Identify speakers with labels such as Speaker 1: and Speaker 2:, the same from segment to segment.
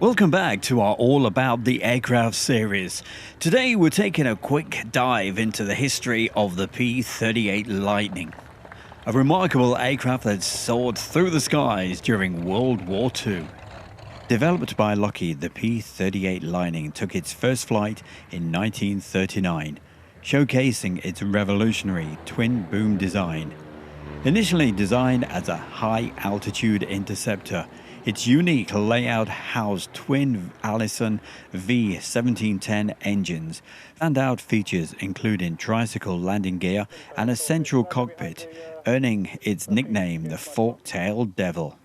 Speaker 1: Welcome back to our All About the Aircraft series. Today we're taking a quick dive into the history of the P-38 Lightning, a remarkable aircraft that soared through the skies during World War II. Developed by Lockheed, the P-38 Lightning took its first flight in 1939, showcasing its revolutionary twin-boom design. Initially designed as a high-altitude interceptor, its unique layout housed twin Allison V1710 engines. Standout features including tricycle landing gear and a central cockpit, earning its nickname the Fork-tailed Devil.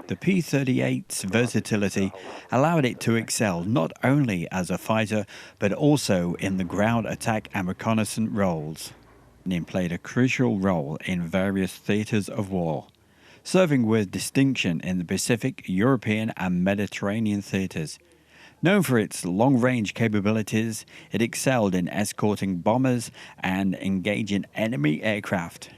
Speaker 1: The P-38's versatility allowed it to excel not only as a fighter but also in the ground attack and reconnaissance roles. It played a crucial role in various theaters of war, serving with distinction in the Pacific, European and Mediterranean theaters. Known for its long-range capabilities, it excelled in escorting bombers and engaging enemy aircraft.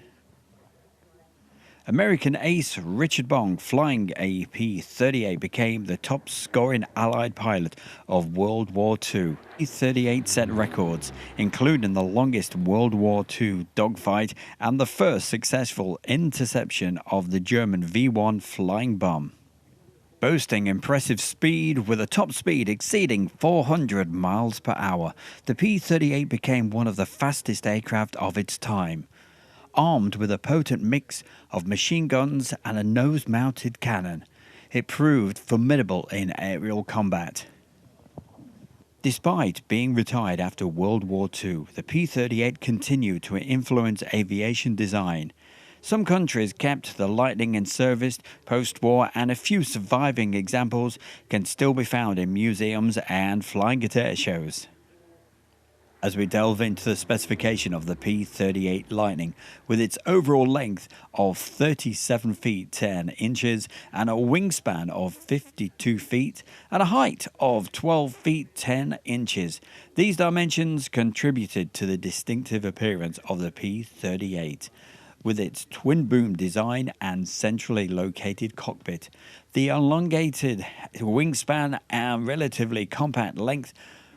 Speaker 1: American ace Richard Bong, flying a P-38, became the top-scoring Allied pilot of World War II. P-38 set records, including the longest World War II dogfight and the first successful interception of the German V-1 flying bomb. Boasting impressive speed with a top speed exceeding 400 miles per hour, the P-38 became one of the fastest aircraft of its time. Armed with a potent mix of machine guns and a nose-mounted cannon, it proved formidable in aerial combat. Despite being retired after World War II, the P-38 continued to influence aviation design. Some countries kept the Lightning in service post-war, and a few surviving examples can still be found in museums and flying at air shows. As we delve into the specification of the P-38 Lightning, with its overall length of 37 feet 10 inches and a wingspan of 52 feet and a height of 12 feet 10 inches, these dimensions contributed to the distinctive appearance of the P-38. With its twin-boom design and centrally located cockpit, the elongated wingspan and relatively compact length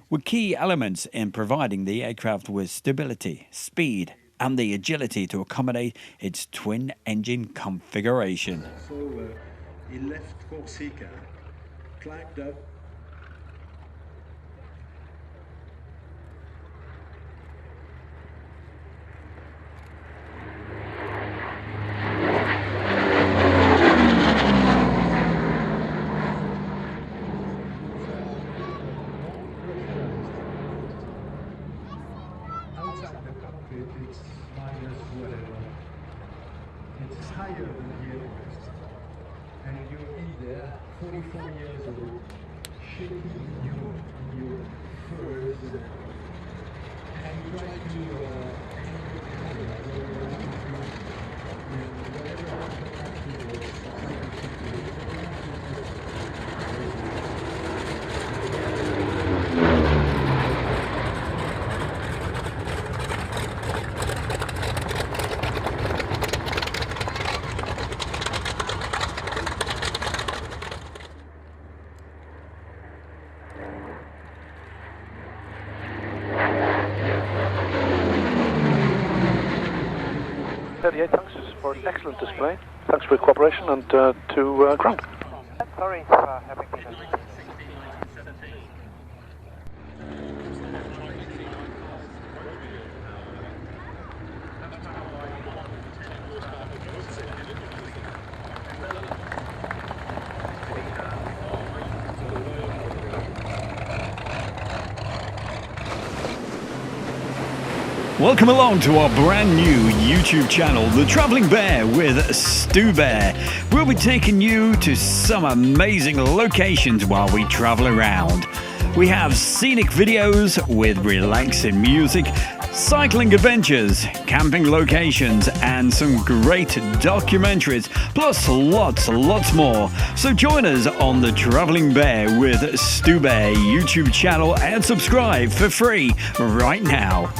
Speaker 1: were key elements in providing the aircraft with stability, speed, and the agility to accommodate its twin-engine configuration.
Speaker 2: So he left Corsica, climbed up, it's minus whatever. It's higher than the Everest. And you're in there, 44 years old, shaking your furs, and you try to
Speaker 3: Thanks for an excellent display. Thanks for your cooperation and to ground.
Speaker 4: Sorry for having me.
Speaker 1: Welcome along to our brand new YouTube channel, The Traveling Bear with Stu Bear. We'll be taking you to some amazing locations while we travel around. We have scenic videos with relaxing music, cycling adventures, camping locations, and some great documentaries, plus lots more. So join us on The Traveling Bear with Stu Bear YouTube channel and subscribe for free right now.